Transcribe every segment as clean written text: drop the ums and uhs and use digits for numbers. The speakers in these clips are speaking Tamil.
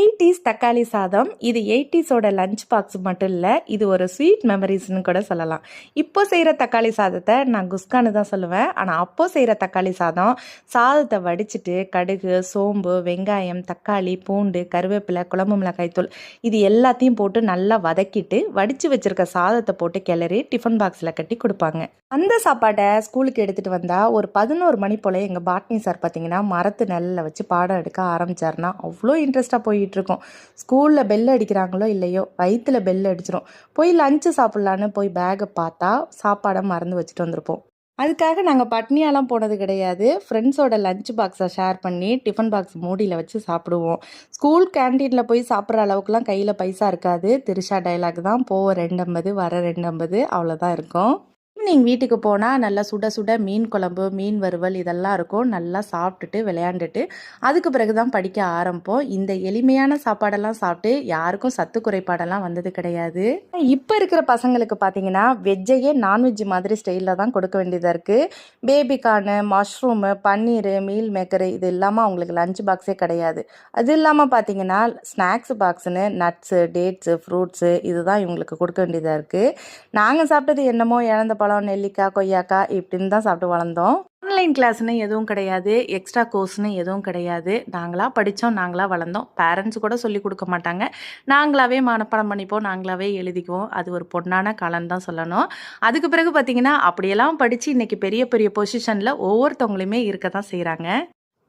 எயிட்டிஸ் தக்காளி சாதம் இது எயிட்டிஸோட லஞ்ச் பாக்ஸ் மட்டும் இல்லை, இது ஒரு ஸ்வீட் மெமரிஸ்னு கூட சொல்லலாம். இப்போ செய்கிற தக்காளி சாதத்தை நான் குஸ்கான்னு தான் சொல்லுவேன். ஆனால் அப்போ செய்கிற தக்காளி சாதத்தை வடிச்சிட்டு கடுகு, சோம்பு, வெங்காயம், தக்காளி, பூண்டு, கருவேப்பிலை, குழம்பு மிளகாய் தூள் இது எல்லாத்தையும் போட்டு நல்லா வதக்கிட்டு வடித்து வச்சுருக்க சாதத்தை போட்டு கிளறி டிஃபன் பாக்ஸில் கட்டி கொடுப்பாங்க. அந்த சாப்பாட்டை ஸ்கூலுக்கு எடுத்துகிட்டு வந்தால் ஒரு 11 மணி போல் எங்கள் பாட்னி சார் பார்த்திங்கன்னா மரத்து நெல்லில் வச்சு பாடம் எடுக்க ஆரம்பித்தார்னா அவ்வளோ இன்ட்ரெஸ்ட்டாக போயிட்டுருக்கோம். ஸ்கூலில் பெல் அடிக்கிறாங்களோ இல்லையோ வயிற்றில் பெல் அடிச்சிடும். போய் லஞ்சு சாப்பிட்லான்னு போய் பேக்கை பார்த்தா சாப்பாடை மறந்து வச்சுட்டு வந்திருப்போம். அதுக்காக நாங்கள் பட்னியாலாம் போனது கிடையாது. ஃப்ரெண்ட்ஸோட லஞ்ச் பாக்ஸை ஷேர் பண்ணி டிஃபன் பாக்ஸ் மூடியில் வச்சு சாப்பிடுவோம். ஸ்கூல் கேன்டீனில் போய் சாப்பிட்ற அளவுக்குலாம் கையில் பைசா இருக்காது. திருஷா டைலாக் தான், போக 2.50 வர 2.50 அவ்வளோதான் இருக்கும். ஈவினிங் வீட்டுக்கு போனால் நல்லா சுட சுட மீன் குழம்பு, மீன் வறுவல் இதெல்லாம் இருக்கும். நல்லா சாப்பிட்டுட்டு விளையாண்டுட்டு அதுக்கு பிறகு தான் படிக்க ஆரம்பிப்போம். இந்த எளிமையான சாப்பாடெல்லாம் சாப்பிட்டு யாருக்கும் சத்து குறைபாடெல்லாம் வந்தது கிடையாது. இப்போ இருக்கிற பசங்களுக்கு பார்த்தீங்கன்னா வெஜ்ஜையே நான்வெஜ் மாதிரி ஸ்டைலில் தான் கொடுக்க வேண்டியதாக இருக்குது. பேபிகார்னு, மஷ்ரூமு, பன்னீர், மீல் மேக்கரு இது இல்லாமல் அவங்களுக்கு லஞ்ச் பாக்ஸே கிடையாது. அது இல்லாமல் பார்த்தீங்கன்னா ஸ்நாக்ஸ் பாக்ஸுன்னு நட்ஸு, டேட்ஸு, ஃப்ரூட்ஸு இதுதான் இவங்களுக்கு கொடுக்க வேண்டியதாக இருக்குது. நாங்கள் சாப்பிட்டது என்னமோ இழந்த பழம், நெல்லிக்காய், கொய்யாக்காய் இப்படின்னு தான் சாப்பிட்டு வளர்ந்தோம். ஆன்லைன் கிளாஸ்னு எதுவும் கிடையாது, எக்ஸ்ட்ரா கோர்ஸ்னு எதுவும் கிடையாது. நாங்களாக படித்தோம், நாங்களாக வளர்ந்தோம். பேரண்ட்ஸ் கூட சொல்லி கொடுக்க மாட்டாங்க. நாங்களாவே மனப்பாடம் பண்ணிப்போம், நாங்களாவே எழுதிக்குவோம். அது ஒரு பொன்னான காலம் தான் சொல்லணும். அதுக்கு பிறகு பார்த்திங்கன்னா அப்படியெல்லாம் படித்து இன்றைக்கி பெரிய பெரிய பொசிஷனில் ஒவ்வொருத்தவங்களையுமே இருக்க தான் செய்கிறாங்க.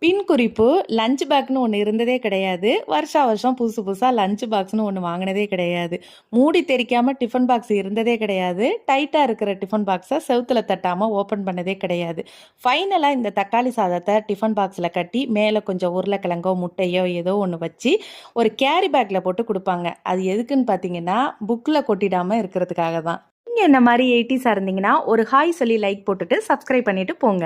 பின் குறிப்பு, லஞ்ச் பேக்னு ஒன்று இருந்ததே கிடையாது. வருஷம் புதுசு புதுசாக லஞ்ச் பாக்ஸ்னு ஒன்று வாங்கினதே கிடையாது. மூடி தெரிக்காமல் டிஃபன் பாக்ஸ் இருந்ததே கிடையாது. டைட்டாக இருக்கிற டிஃபன் பாக்ஸை செவுத்தில் தட்டாமல் ஓப்பன் பண்ணதே கிடையாது. ஃபைனலாக இந்த தக்காளி சாதத்தை டிஃபன் பாக்ஸில் கட்டி மேலே கொஞ்சம் உருளைக்கிழங்கோ முட்டையோ ஏதோ ஒன்று வச்சு ஒரு கேரி பேக்கில் போட்டு கொடுப்பாங்க. அது எதுக்குன்னு பார்த்தீங்கன்னா புக்கில் கொட்டிடாமல் இருக்கிறதுக்காக தான். நீங்கள் என்ன மாதிரி 80s இருந்தீங்கன்னா ஒரு ஹாய் சொல்லி லைக் போட்டுட்டு சப்ஸ்கிரைப் பண்ணிவிட்டு போங்க.